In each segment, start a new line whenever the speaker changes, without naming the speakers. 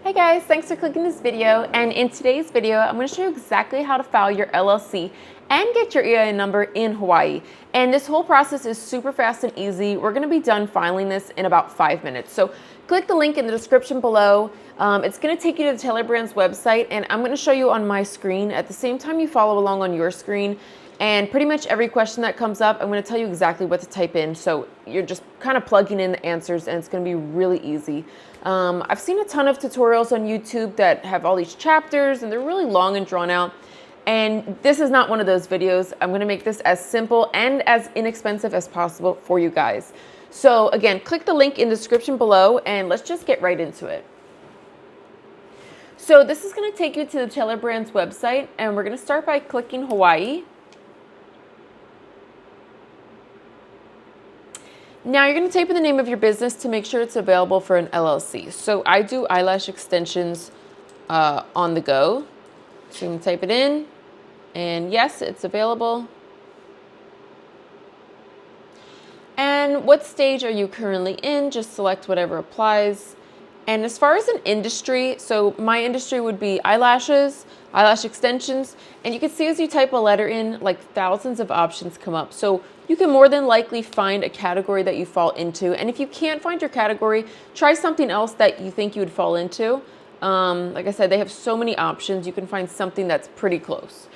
Hey guys, thanks for clicking this video, and in today's video I'm going to show you exactly how to file your LLC and get your EIN number in Hawaii. And this whole process is super fast and easy. We're going to be done filing this in about 5 minutes. So click the link in the description below. It's going to take you to the Taylor Brands website, and I'm going to show you on my screen at the same time you follow along on your screen. And pretty much every question that comes up, I'm going to tell you exactly what to type in. So you're just kind of plugging in the answers, and it's going to be really easy. I've seen a ton of tutorials on YouTube that have all these chapters, and they're really long and drawn out. And this is not one of those videos. I'm going to make this as simple and as inexpensive as possible for you guys. So again, click the link in the description below, and let's just get right into it. So this is going to take you to the Taylor Brands website, and we're going to start by clicking Hawaii. Now you're going to type in the name of your business to make sure it's available for an LLC. So I do eyelash extensions on the go. So you can type it in, and yes, it's available. And what stage are you currently in? Just select whatever applies. And as far as an industry, so my industry would be eyelashes, eyelash extensions, and you can see as you type a letter in, like thousands of options come up. So you can more than likely find a category that you fall into. And if you can't find your category, try something else that you think you would fall into. Like I said, they have so many options. You can find something that's pretty close.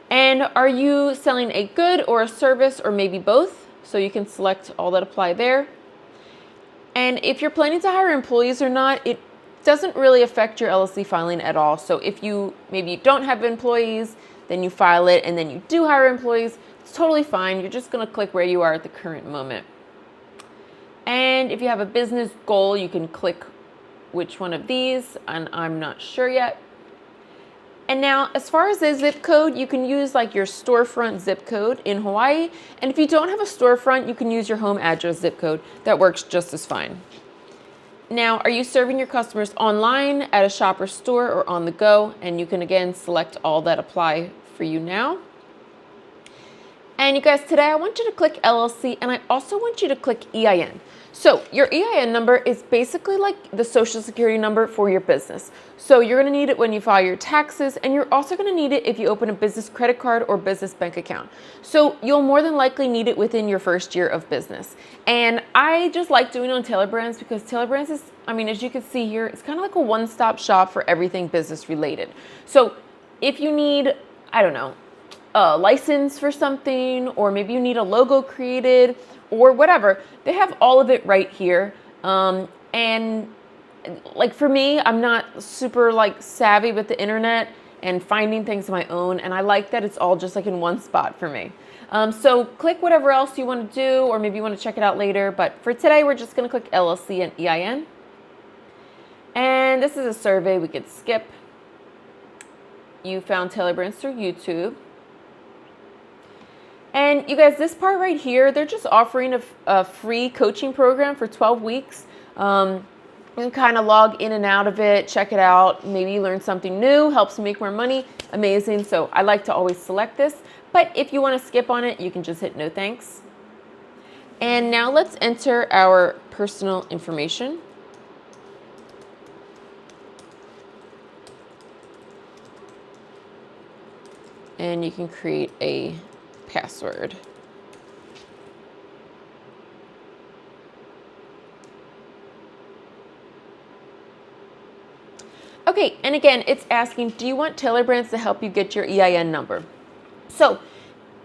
And are you selling a good or a service, or maybe both? So you can select all that apply there. And if you're planning to hire employees or not, it doesn't really affect your LLC filing at all. So if maybe you don't have employees, then you file it, and then you do hire employees, it's totally fine. You're just going to click where you are at the current moment. And if you have a business goal, you can click which one of these, and I'm not sure yet. And now, as far as the zip code, you can use like your storefront zip code in Hawaii. And if you don't have a storefront, you can use your home address zip code. That works just as fine. Now, are you serving your customers online, at a shop or store, or on the go? And you can again select all that apply for you now. And you guys, today I want you to click LLC, and I also want you to click EIN. So your EIN number is basically like the social security number for your business. So you're going to need it when you file your taxes, and you're also going to need it if you open a business credit card or business bank account. So you'll more than likely need it within your first year of business. And I just like doing it on Taylor Brands because Taylor Brands is, as you can see here, it's kind of like a one-stop shop for everything business related. So if you need, a license for something, or maybe you need a logo created or whatever, they have all of it right here. And like for me, I'm not super savvy with the internet and finding things on my own, and I like that it's all just in one spot for me. So click whatever else you want to do, or maybe you want to check it out later, but for today we're just going to click LLC and EIN. And this is a survey we could skip. You found Taylor Brands through YouTube. And you guys, this part right here, they're just offering a free coaching program for 12 weeks. You can kind of log in and out of it, check it out. Maybe you learn something new, helps you make more money. Amazing. So I like to always select this. But if you want to skip on it, you can just hit no thanks. And now let's enter our personal information. And you can create a password. Okay, and again, it's asking, do you want Taylor Brands to help you get your EIN number? So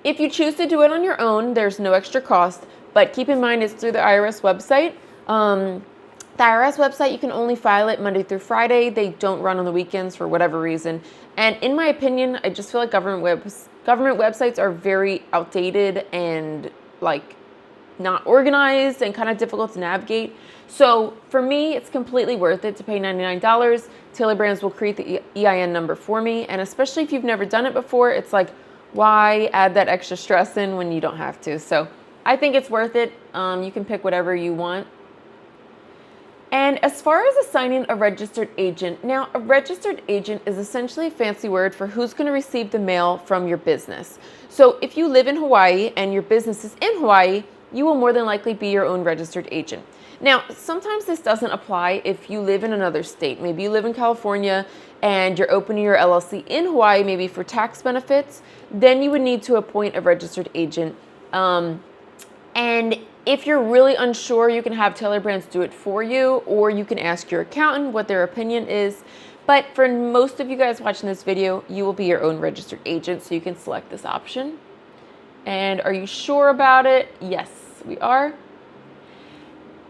if you choose to do it on your own, there's no extra cost, but keep in mind it's through the IRS website. The IRS website, you can only file it Monday through Friday. They don't run on the weekends for whatever reason. And in my opinion, I just feel like government websites are very outdated and not organized and kind of difficult to navigate. So for me, it's completely worth it to pay $99. Taylor Brands will create the EIN number for me. And especially if you've never done it before, it's like, why add that extra stress in when you don't have to? So I think it's worth it. You can pick whatever you want. And as far as assigning a registered agent, now a registered agent is essentially a fancy word for who's going to receive the mail from your business. So if you live in Hawaii and your business is in Hawaii, you will more than likely be your own registered agent. Now, sometimes this doesn't apply if you live in another state. Maybe you live in California and you're opening your LLC in Hawaii, maybe for tax benefits. Then you would need to appoint a registered agent. And if you're really unsure, you can have Taylor Brands do it for you, or you can ask your accountant what their opinion is. But for most of you guys watching this video, you will be your own registered agent, so you can select this option. And are you sure about it? Yes, we are.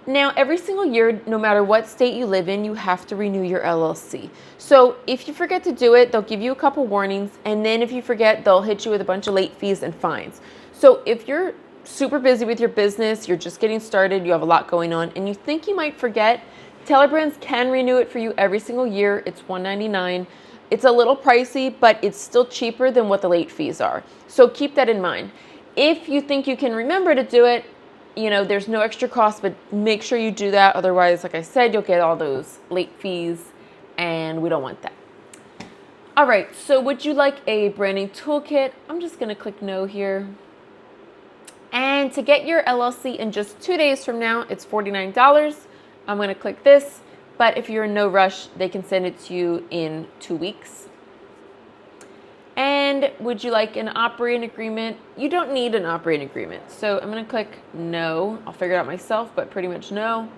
Now, every single year, no matter what state you live in, you have to renew your LLC. So if you forget to do it, they'll give you a couple warnings, and then if you forget, they'll hit you with a bunch of late fees and fines. So if you're super busy with your business, you're just getting started, you have a lot going on, and you think you might forget, Taylor Brands can renew it for you every single year. It's $199. It's a little pricey, but it's still cheaper than what the late fees are. So keep that in mind. If you think you can remember to do it, you know, there's no extra cost, but make sure you do that. Otherwise, like I said, you'll get all those late fees, and we don't want that. All right, so would you like a branding toolkit? I'm just gonna click no here. And to get your LLC in just 2 days from now, it's $49. I'm gonna click this, but if you're in no rush, they can send it to you in 2 weeks. And would you like an operating agreement? You don't need an operating agreement. So I'm gonna click no. I'll figure it out myself, but pretty much no.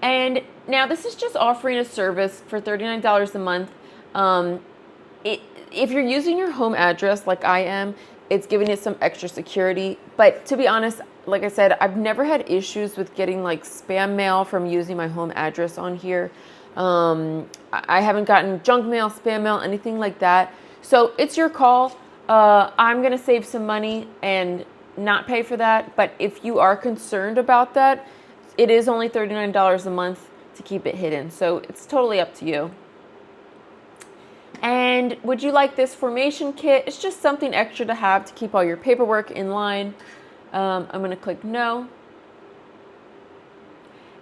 And now this is just offering a service for $39 a month. If you're using your home address like I am, it's giving it some extra security. But to be honest, like I said, I've never had issues with getting like spam mail from using my home address on here. I haven't gotten junk mail, spam mail, anything like that. So it's your call. I'm gonna save some money and not pay for that. But if you are concerned about that, it is only $39 a month to keep it hidden. So it's totally up to you. And would you like this formation kit? It's just something extra to have to keep all your paperwork in line. I'm gonna click no.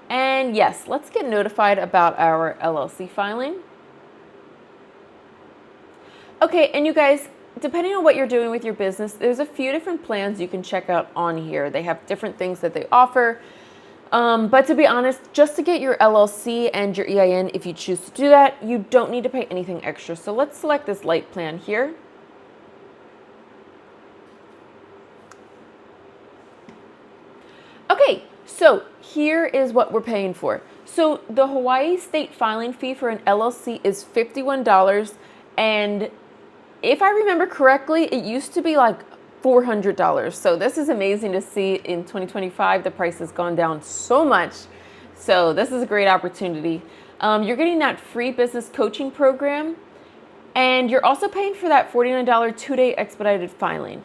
And yes, let's get notified about our LLC filing. Okay, and you guys, depending on what you're doing with your business, there's a few different plans you can check out on here. They have different things that they offer. But to be honest, just to get your LLC and your EIN, if you choose to do that, you don't need to pay anything extra. So let's select this light plan here. Okay, so here is what we're paying for. So the Hawaii state filing fee for an LLC is $51. And if I remember correctly, it used to be like $400. So this is amazing to see. In 2025, the price has gone down so much. So this is a great opportunity. You're getting that free business coaching program, and you're also paying for that $49 2-day expedited filing.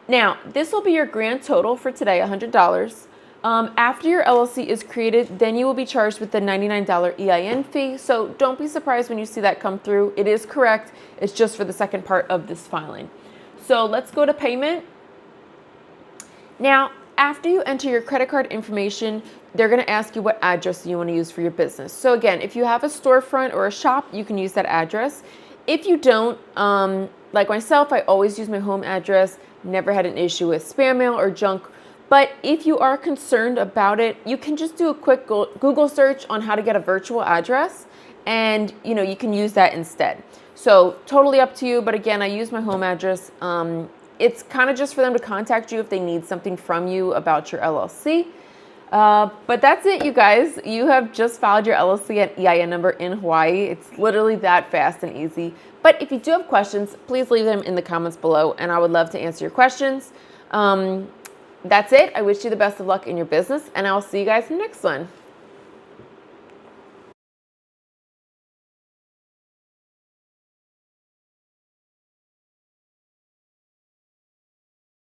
Now, this will be your grand total for today, $100. After your LLC is created, then you will be charged with the $99 EIN fee. So don't be surprised when you see that come through. It is correct. It's just for the second part of this filing. So let's go to payment. Now, after you enter your credit card information, they're going to ask you what address you want to use for your business. So again, if you have a storefront or a shop, you can use that address. If you don't, like myself, I always use my home address. Never had an issue with spam mail or junk. But if you are concerned about it, you can just do a quick Google search on how to get a virtual address, and you can use that instead. So totally up to you. But again, I use my home address. It's kind of just for them to contact you if they need something from you about your LLC. But that's it, you guys. You have just filed your LLC and EIN number in Hawaii. It's literally that fast and easy. But if you do have questions, please leave them in the comments below, and I would love to answer your questions. That's it. I wish you the best of luck in your business, and I'll see you guys in the next one.